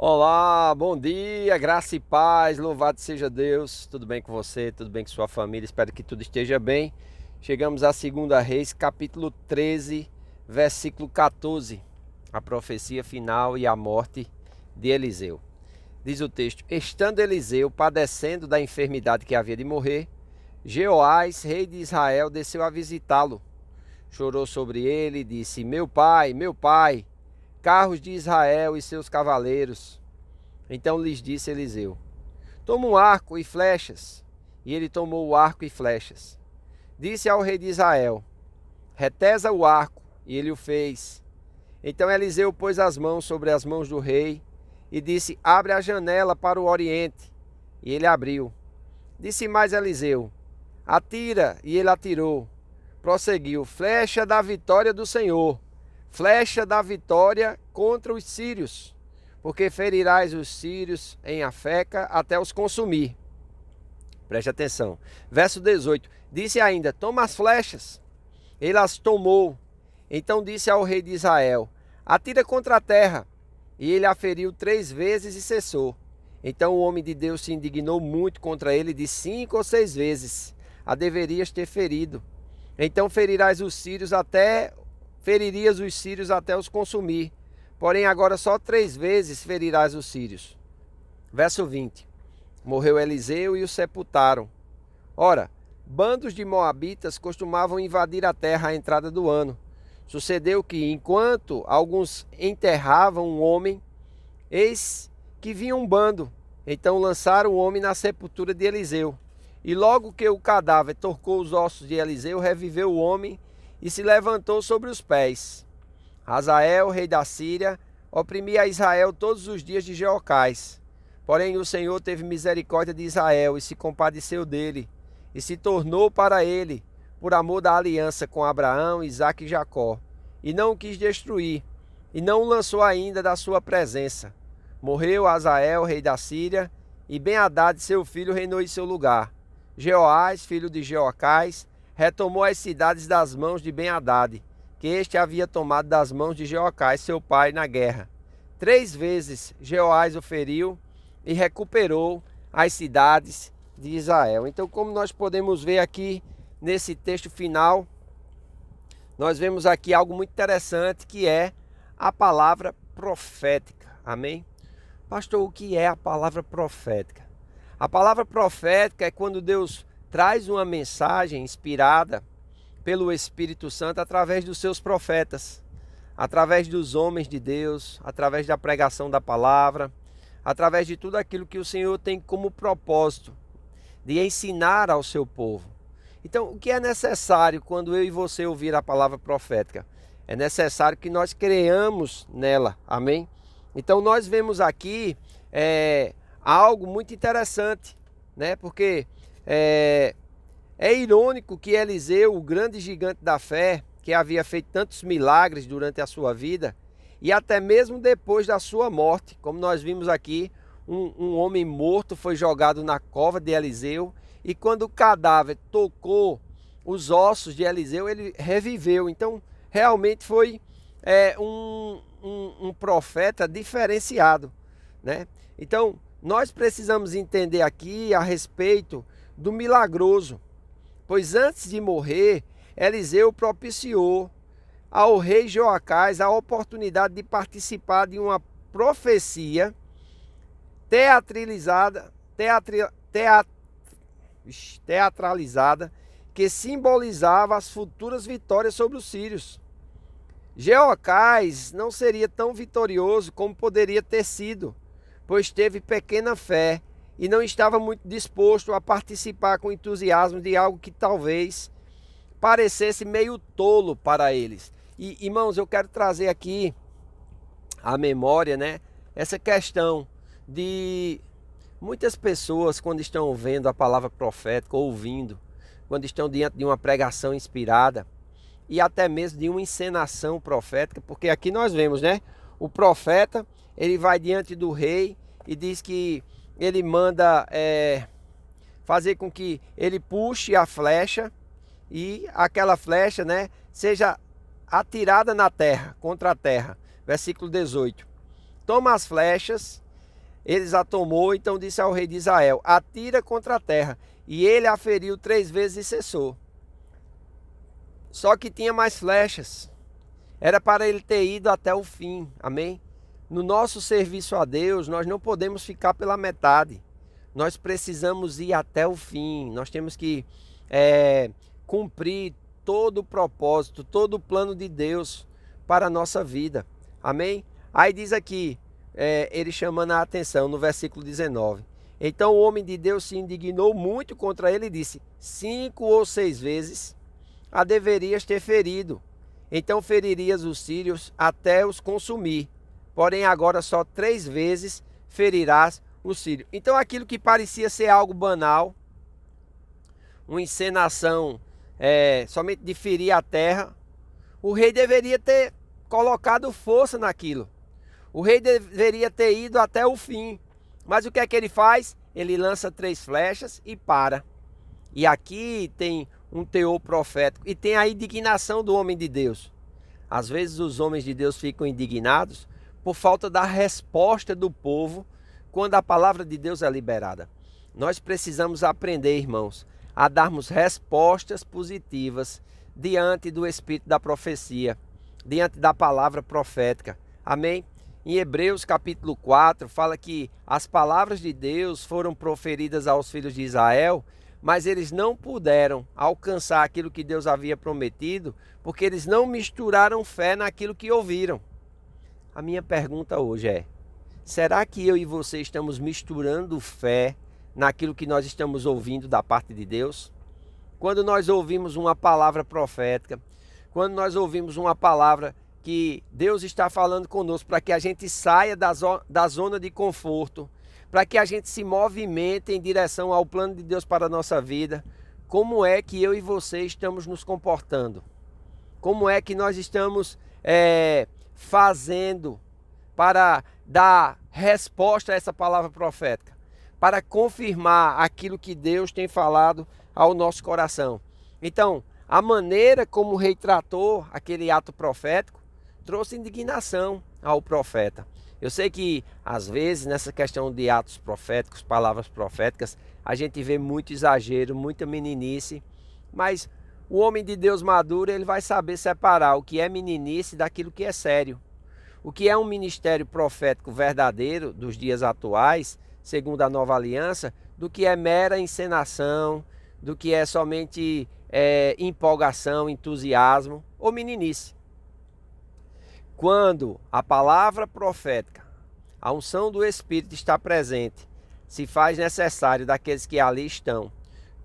Olá, bom dia, graça e paz, louvado seja Deus. Tudo bem com você? Tudo bem com sua família? Espero que tudo esteja bem. Chegamos a 2 Reis, capítulo 13, versículo 14. A profecia final e a morte de Eliseu. Diz o texto: Estando Eliseu padecendo da enfermidade que havia de morrer, Jeoás, rei de Israel, desceu a visitá-lo. Chorou sobre ele e disse: meu pai, carros de Israel e seus cavaleiros. Então lhes disse Eliseu: Toma um arco e flechas. E ele tomou o arco e flechas. Disse ao rei de Israel: Retesa o arco. E ele o fez. Então Eliseu pôs as mãos sobre as mãos do rei e disse: Abre a janela para o oriente. E ele abriu. Disse mais Eliseu: Atira. E ele atirou. Prosseguiu: Flecha da vitória do Senhor, flecha da vitória contra os sírios, porque ferirás os sírios em Afeca até os consumir. Preste atenção. Verso 18. Disse ainda: Toma as flechas. Ele as tomou. Então disse ao rei de Israel: Atira contra a terra. E ele a feriu 3 vezes e cessou. Então o homem de Deus se indignou muito contra ele de 5 ou 6 vezes. A deverias ter ferido. Então feririas os sírios até os consumir. Porém agora só 3 vezes ferirás os sírios. Verso 20. Morreu Eliseu e o sepultaram. Ora, bandos de moabitas costumavam invadir a terra à entrada do ano. Sucedeu que, enquanto alguns enterravam um homem, eis que vinha um bando. Então lançaram o homem na sepultura de Eliseu. E logo que o cadáver torcou os ossos de Eliseu, reviveu o homem e se levantou sobre os pés. Hazael, rei da Síria, oprimia a Israel todos os dias de Jeocás. Porém o Senhor teve misericórdia de Israel e se compadeceu dele, e se tornou para ele, por amor da aliança com Abraão, Isaque e Jacó, e não o quis destruir, e não o lançou ainda da sua presença. Morreu Hazael, rei da Síria, e Ben-Hadad, seu filho, reinou em seu lugar. Jeoás, filho de Jeocás, retomou as cidades das mãos de Ben-Hadad, que este havia tomado das mãos de Jeocás, seu pai, na guerra. 3 vezes Jeoás o feriu e recuperou as cidades de Israel. Então, como nós podemos ver aqui nesse texto final, nós vemos aqui algo muito interessante, que é a palavra profética. Amém? Pastor, o que é a palavra profética? A palavra profética é quando Deus traz uma mensagem inspirada pelo Espírito Santo através dos seus profetas, através dos homens de Deus, através da pregação da palavra, através de tudo aquilo que o Senhor tem como propósito de ensinar ao seu povo. Então, o que é necessário quando eu e você ouvir a palavra profética? É necessário que nós creamos nela, amém? Então, nós vemos aqui algo muito interessante, né? Porque é irônico que Eliseu, o grande gigante da fé, que havia feito tantos milagres durante a sua vida, e até mesmo depois da sua morte, como nós vimos aqui, um homem morto foi jogado na cova de Eliseu, e quando o cadáver tocou os ossos de Eliseu, ele reviveu. Então, realmente foi um profeta diferenciado, né? Então, nós precisamos entender aqui a respeito do milagroso, pois antes de morrer, Eliseu propiciou ao rei Jeoacás a oportunidade de participar de uma profecia teatralizada que simbolizava as futuras vitórias sobre os sírios. Jeoacás não seria tão vitorioso como poderia ter sido, pois teve pequena fé e não estava muito disposto a participar com entusiasmo de algo que talvez parecesse meio tolo para eles. E, irmãos, eu quero trazer aqui à memória, né, essa questão de muitas pessoas, quando estão ouvindo a palavra profética, quando estão diante de uma pregação inspirada e até mesmo de uma encenação profética, porque aqui nós vemos, né, o profeta, ele vai diante do rei e diz que ele manda fazer com que ele puxe a flecha e aquela flecha, né, seja atirada na terra, contra a terra. Versículo 18. Toma as flechas eles a tomou, então disse ao rei de Israel: atira contra a terra. E ele a feriu 3 vezes e cessou. Só que tinha mais flechas. Era para ele ter ido até o fim. Amém? No nosso serviço a Deus, nós não podemos ficar pela metade. Nós precisamos ir até o fim. Nós temos que cumprir todo o propósito, todo o plano de Deus para a nossa vida. Amém? Aí diz aqui, ele chamando a atenção no versículo 19. Então o homem de Deus se indignou muito contra ele e disse: 5 ou 6 vezes a deverias ter ferido. Então feririas os sírios até os consumir. Porém agora só 3 vezes ferirás os sírios. Então aquilo que parecia ser algo banal, uma encenação somente de ferir a terra, o rei deveria ter colocado força naquilo. O rei deveria ter ido até o fim. Mas o que é que ele faz? Ele lança 3 flechas e para. E aqui tem um teor profético e tem a indignação do homem de Deus. Às vezes os homens de Deus ficam indignados por falta da resposta do povo quando a palavra de Deus é liberada. Nós precisamos aprender, irmãos, a darmos respostas positivas diante do espírito da profecia, diante da palavra profética. Amém? Em Hebreus capítulo 4 fala que as palavras de Deus foram proferidas aos filhos de Israel, mas eles não puderam alcançar aquilo que Deus havia prometido, porque eles não misturaram fé naquilo que ouviram. A minha pergunta hoje é: será que eu e você estamos misturando fé naquilo que nós estamos ouvindo da parte de Deus? Quando nós ouvimos uma palavra profética, quando nós ouvimos uma palavra que Deus está falando conosco para que a gente saia da zona de conforto, para que a gente se movimente em direção ao plano de Deus para a nossa vida, como é que eu e você estamos nos comportando? Como é que nós estamos fazendo para dar resposta a essa palavra profética? Para confirmar aquilo que Deus tem falado ao nosso coração. Então, a maneira como o rei tratou aquele ato profético trouxe indignação ao profeta. Eu sei que às vezes nessa questão de atos proféticos, palavras proféticas, a gente vê muito exagero, muita meninice, mas o homem de Deus maduro, ele vai saber separar o que é meninice daquilo que é sério. O que é um ministério profético verdadeiro dos dias atuais, segundo a nova aliança, do que é mera encenação, do que é somente empolgação, entusiasmo ou meninice. Quando a palavra profética, a unção do Espírito está presente, se faz necessário daqueles que ali estão,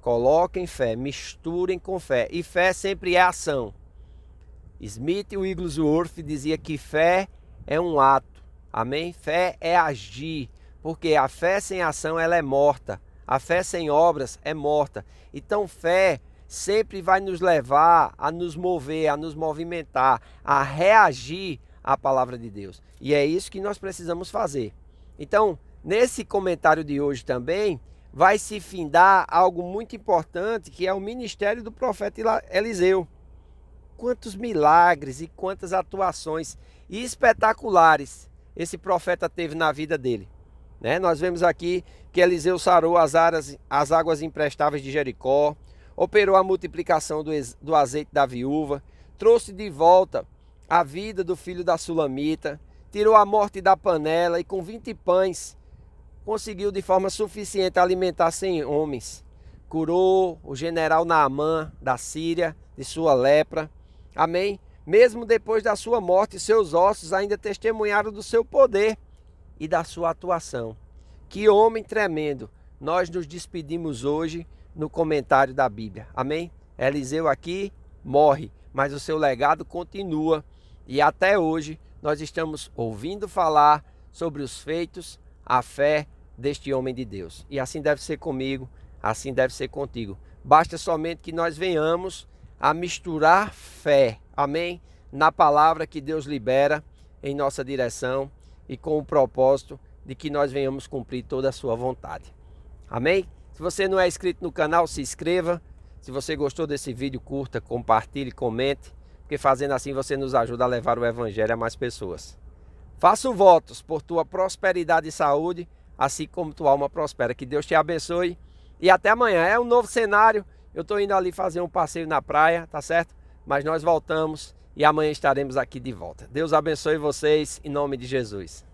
coloquem fé, misturem com fé. E fé sempre é ação. Smith Wigglesworth dizia que fé é um ato. Amém? Fé é agir. Porque a fé sem ação ela é morta. A fé sem obras é morta. Então fé sempre vai nos levar a nos mover, a nos movimentar, a reagir à palavra de Deus. E é isso que nós precisamos fazer. Então, nesse comentário de hoje também, vai se findar algo muito importante, que é o ministério do profeta Eliseu. Quantos milagres e quantas atuações espetaculares esse profeta teve na vida dele. Nós vemos aqui que Eliseu sarou as águas imprestáveis de Jericó, operou a multiplicação do azeite da viúva, trouxe de volta a vida do filho da Sulamita, tirou a morte da panela e com 20 pães conseguiu de forma suficiente alimentar 100 homens. Curou o general Naamã da Síria de sua lepra. Amém? Mesmo depois da sua morte, seus ossos ainda testemunharam do seu poder e da sua atuação. Que homem tremendo! Nós nos despedimos hoje no comentário da Bíblia. Amém? Eliseu aqui morre, mas o seu legado continua. E até hoje nós estamos ouvindo falar sobre os feitos, a fé deste homem de Deus. E assim deve ser comigo, assim deve ser contigo. Basta somente que nós venhamos a misturar fé, amém? Na palavra que Deus libera em nossa direção e com o propósito de que nós venhamos cumprir toda a sua vontade. Amém? Se você não é inscrito no canal, se inscreva. Se você gostou desse vídeo, curta, compartilhe, comente, porque fazendo assim você nos ajuda a levar o evangelho a mais pessoas. Faço votos por tua prosperidade e saúde, assim como tua alma prospera. Que Deus te abençoe e até amanhã. É um novo cenário, eu estou indo ali fazer um passeio na praia, tá certo? Mas nós voltamos e amanhã estaremos aqui de volta. Deus abençoe vocês em nome de Jesus.